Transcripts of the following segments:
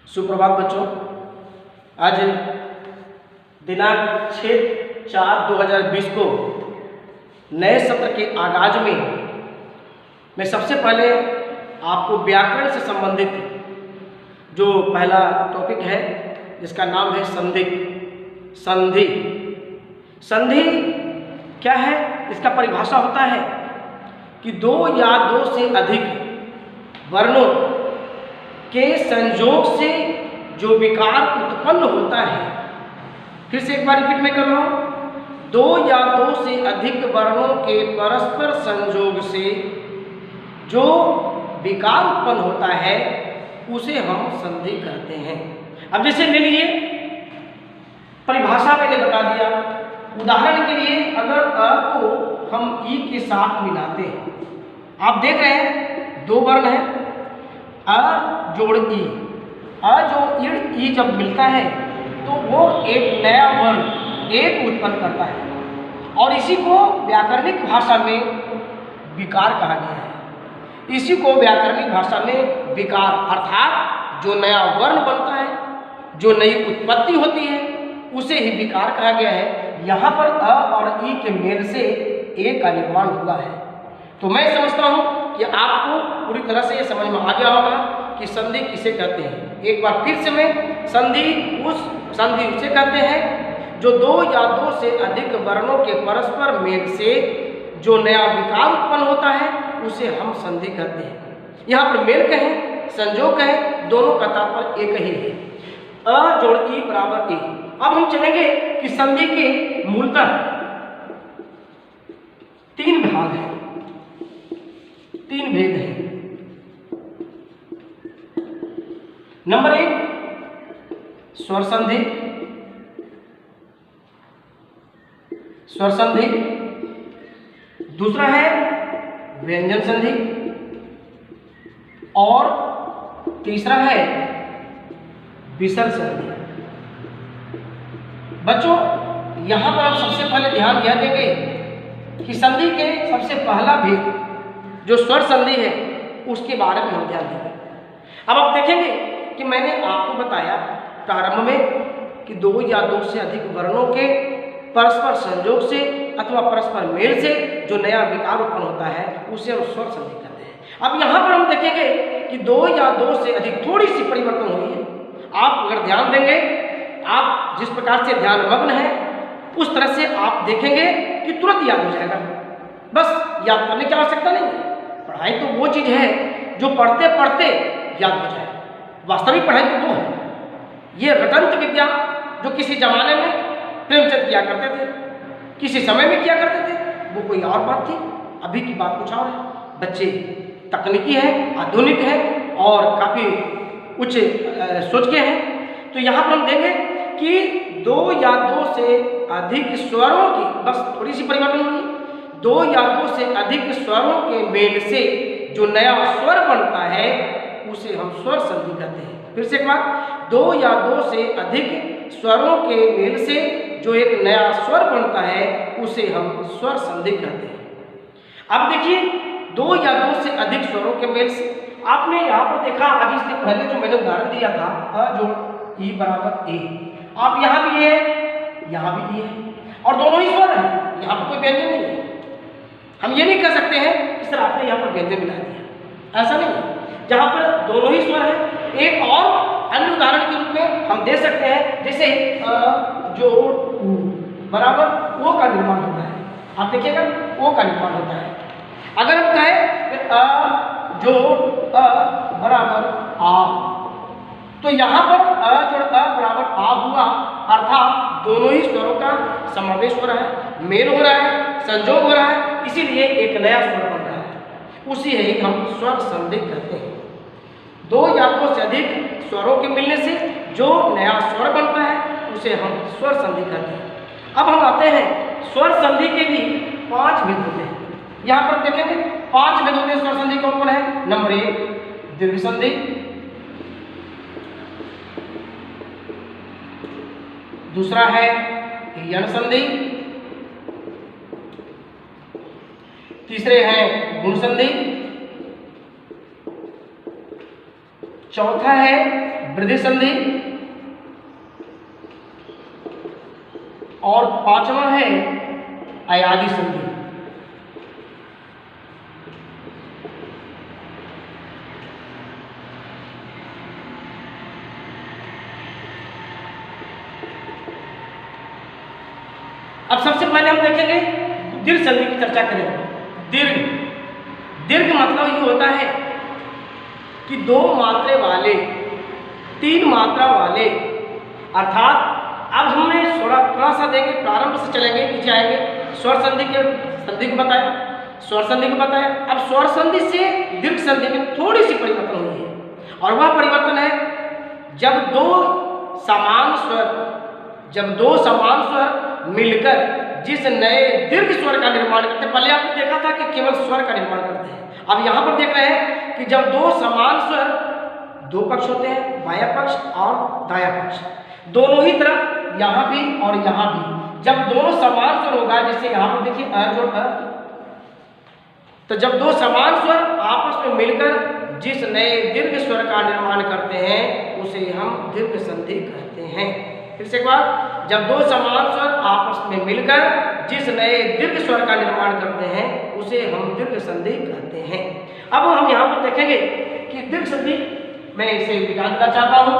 सुप्रभात बच्चों। आज दिनांक 6/4/2020 को नए सत्र के आगाज में मैं सबसे पहले आपको व्याकरण से संबंधित जो पहला टॉपिक है जिसका नाम है संधि। संधि संधि क्या है? इसका परिभाषा होता है कि दो या दो से अधिक वर्णों के संयोग से जो विकार उत्पन्न होता है। फिर से एक बार रिपीट में कर रहा हूं, दो या दो से अधिक वर्णों के परस्पर संयोग से जो विकार उत्पन्न होता है उसे हम संधि कहते हैं। अब जैसे ले लीजिए, परिभाषा मैंने बता दिया। उदाहरण के लिए अगर अ को हम ई के साथ मिलाते हैं, आप देख रहे हैं दो वर्ण है अ जोड़ ई। अ जो इड़ ई जब मिलता है तो वो एक नया वर्ण एक उत्पन्न करता है और इसी को व्याकरणिक भाषा में विकार कहा गया है। इसी को व्याकरणिक भाषा में विकार अर्थात जो नया वर्ण बनता है, जो नई उत्पत्ति होती है उसे ही विकार कहा गया है। यहाँ पर अ और ई के मेल से ए का निर्माण हुआ है। तो मैं समझता हूँ कि आपको पूरी तरह से ये समझ में आ गया होगा कि संधि किसे कहते हैं। एक बार फिर से मैं संधि उसे कहते हैं जो दो या दो से अधिक वर्णों के परस्पर मेल से जो नया विकार उत्पन्न होता है उसे हम संधि कहते हैं। यहाँ पर मेल कहें संयोग कहें दोनों का तात्पर्य एक ही है। अ जोड़ ई बराबर ए। अब हम चलेंगे कि संधि के मूलतः तीन भाग हैं, तीन भेद हैं। नंबर एक स्वर संधि। स्वर संधि। दूसरा है व्यंजन संधि और तीसरा है विसर्ग संधि। बच्चों यहां पर हम सबसे पहले ध्यान यह देंगे कि संधि के सबसे पहला भेद जो स्वर संधि है उसके बारे में हम ध्यान देंगे। अब आप देखेंगे कि मैंने आपको बताया प्रारंभ में कि दो या दो से अधिक वर्णों के परस्पर संयोग से अथवा परस्पर मेल से जो नया विकार उत्पन्न होता है उसे हम स्वर संधि कहते हैं। अब यहाँ पर हम देखेंगे कि दो या दो से अधिक थोड़ी सी परिवर्तन हुई है। आप अगर ध्यान देंगे, आप जिस प्रकार से ध्यान मग्न है उस तरह से आप देखेंगे कि तुरंत याद हो जाएगा। बस याद करने की आवश्यकता नहीं है। पढ़ाई तो वो चीज़ है जो पढ़ते पढ़ते याद हो जाए। वास्तविक पढ़ाई तो वो है। ये रटंत विद्या जो किसी जमाने में प्रेमचंद किया करते थे, किसी समय में किया करते थे, वो कोई और बात थी। अभी की बात कुछ और है। बच्चे तकनीकी है, आधुनिक है और काफ़ी उच्च सोच के हैं। तो यहाँ पर हम देंगे कि दो या दो से अधिक स्वरों की बस थोड़ी सी परिवर्तन होगी। दो या दो से अधिक स्वरों के मेल से जो नया स्वर बनता है उसे हम स्वर संधि कहते हैं। फिर से एक बार, दो या दो से अधिक स्वरों के मेल से जो एक नया स्वर बनता है उसे हम स्वर संधि कहते हैं। अब देखिए, दो या दो से अधिक स्वरों के मेल से आपने यहाँ पर देखा, अभी इससे पहले जो मैंने उदाहरण दिया था अ जोड़ ई बराबर ए, आप यहाँ भी ये यहाँ भी ये और दोनों ही स्वर हैं, यहाँ पर कोई व्यंजन नहीं है। हम ये नहीं कह सकते हैं कि सर आपने यहाँ पर व्यंजन मिला दिया, ऐसा नहीं है। जहाँ पर दोनों ही स्वर हैं, एक और अन्य उदाहरण के रूप में हम दे सकते हैं, जैसे जोड़ उ बराबर ओ का निर्माण होता है। आप देखिएगा ओ का निर्माण होता है। अगर हम कहें अ जोड़ अ बराबर आ, तो यहाँ पर अ जोड़ अ बराबर आ हुआ, अर्थात दोनों ही स्वरों का समावेश हो रहा है, मेल हो रहा है, संयोग हो रहा है, इसीलिए एक नया स्वर बन रहा है। उसी ही हम स्वर संधि कहते हैं। दो या दो से अधिक स्वरों के मिलने से जो नया स्वर बनता है उसे हम स्वर संधि कहते हैं। अब हम आते हैं, स्वर संधि के भी 5 भेद होते हैं। यहाँ पर देखेंगे 5 भेद होते हैं स्वर संधि। कौन कौन है? नंबर 1 दीर्घ संधि, दूसरा है यण संधि, तीसरे हैं गुण संधि, चौथा है वृद्धि संधि और पांचवा है अयादि संधि। अब सबसे पहले हम देखेंगे दीर्घ संधि की चर्चा करेंगे। दीर्घ दीर्घ मतलब ये होता है कि 2 मात्रे वाले 3 मात्रा वाले, अर्थात अब हमने थोड़ा सा देंगे, प्रारंभ से चलेंगे, नीचे आएंगे। स्वर संधि के संधि को बताया, स्वर संधि को बताया। अब स्वर संधि से दीर्घ संधि में थोड़ी सी परिवर्तन हुई है, और वह परिवर्तन है जब दो समान स्वर मिलकर जिस नए दीर्घ स्वर का निर्माण करते हैं। पहले आपने देखा था कि केवल स्वर का निर्माण करते हैं, अब यहां पर देख रहे हैं कि जब 2 समान स्वर, 2 पक्ष होते हैं, बायां पक्ष और दायां पक्ष, दोनों ही तरफ, यहां भी और यहां भी, जब दोनों समान स्वर होगा, जैसे यहां पर देखिए अ जोड़ अ, तो जब 2 समान स्वर आपस में मिलकर जिस नए दीर्घ स्वर का निर्माण करते हैं उसे हम दीर्घ संधि कहते हैं। फिर से एक बार, जब 2 समान स्वर आपस में मिलकर जिस नए दीर्घ स्वर का निर्माण करते हैं उसे हम दीर्घ संधि कहते हैं। अब हम यहां पर देखेंगे कि दीर्घ संधि, मैं इसे निकालना चाहता हूं।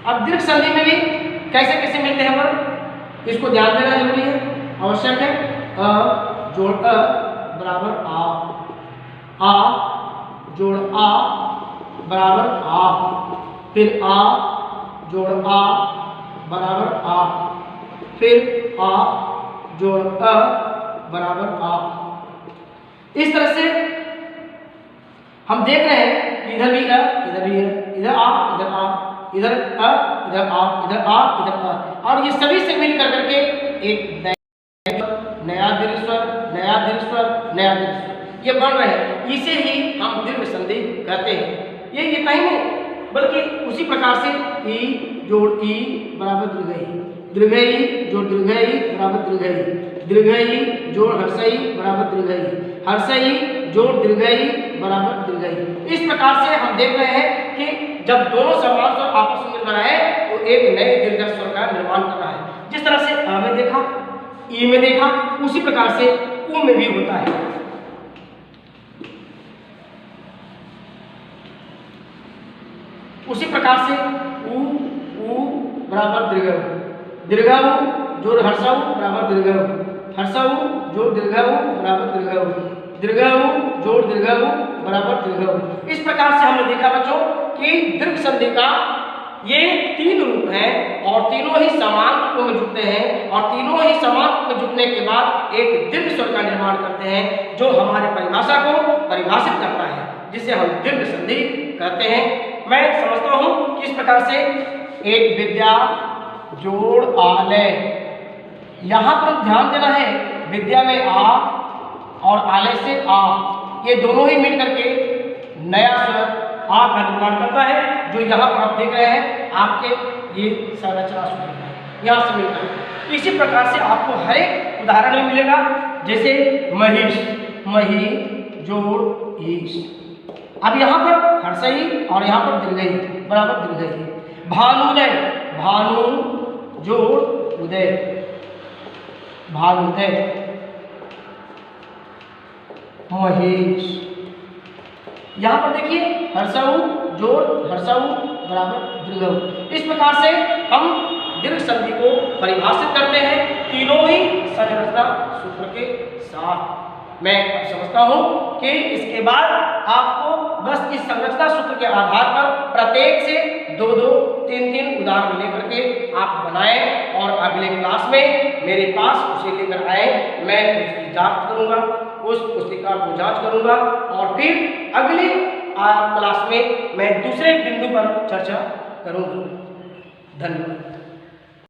अब दीर्घ संधि में भी कैसे कैसे मिलते हैं हम, इसको ध्यान देना जरूरी है, आवश्यक है। अ जोड़ अ बराबर आ जोड़ आ बराबर आ, फिर आ जोड़ आ बराबर आ, फिर आ जोड़ अ बराबर आ। इस तरह से हम देख रहे हैं कि इधर भी अ, इधर भी है, इधर आ, इधर आ, इधर अ, इधर आ, इधर आ, इधर अ, और ये सभी से मिल करके एक नया दीर्घ स्वर, नया दीर्घ स्वर, नया दीर्घ स्वर ये बन रहे हैं। इसे ही हम दीर्घ संधि कहते हैं। ये इतना ही नहीं, बल्कि उसी प्रकार से ई जोड़ ई बराबर दीर्घ ई, दीर्घ ई जोड़ दीर्घ ई बराबर दीर्घ ई, दीर्घ ई जोड़ हर्ष ई बराबर दीर्घ ई, हर्ष ई जोड़ दीर्घ ई बराबर दीर्घ ई। इस प्रकार से हम देख रहे हैं कि जब दोनों समान स्वर आपस में मिल रहा है तो एक नए दीर्घ स्वर का निर्माण कर रहा है। जिस तरह से अ में देखा, ई में देखा, उसी प्रकार से उ में भी होता है। उसी प्रकार से उ बराबर दीर्घ उ, दीर्घ उ जोड़ हर्ष उ बराबर दीर्घ उ, हर्ष उ जोड़ दीर्घ उ बराबर दीर्घ उ, दीर्घ उ जोड़ दीर्घ उ बराबर दीर्घ उ। इस प्रकार से हमने देखा बच्चों कि दीर्घ संधि का ये 3 रूप हैं और तीनों ही समान रूपों में जुड़ते हैं, और तीनों ही समान रूप में जुड़ने के बाद एक दीर्घ स्वर का निर्माण करते हैं जो हमारे परिभाषा को परिभाषित करता है, जिसे हम दीर्घ संधि कहते हैं। मैं समझता हूं कि इस प्रकार से एक विद्या जोड़ आलय, यहां पर ध्यान देना है, विद्या में आ और आलय से आ, ये दोनों ही मिलकर के नया स्वर आ का निर्माण करता है, जो यहाँ पर आप देख रहे हैं आपके ये संरचना सूत्र है, यहाँ से मिलकर। इसी प्रकार से आपको हर एक उदाहरण में मिलेगा, जैसे महिष, मही जोड़ ईश। अब यहाँ पर हर्षई और यहाँ पर दीर्घई बराबर दीर्घई। भानुदय, भानु जोड़ उदय, भानुदय। महेश, यहाँ पर देखिए हर्षऊ जोड़ हर्षऊ बराबर दीर्घऊ। इस प्रकार से हम दीर्घ संधि को परिभाषित करते हैं तीनों ही संरचना सूत्र के साथ। मैं अब समझता हूं कि इसके बाद आपको बस इस संरचना सूत्र के आधार पर प्रत्येक से 2-2, 3-3 उदाहरण लेकर के आप बनाएं और अगले क्लास में मेरे पास उसे लेकर आए। मैं उसकी जांच करूंगा, उस पुस्तिका को जांच करूंगा और फिर अगली क्लास में मैं दूसरे बिंदु पर चर्चा करूंगा। धन्यवाद।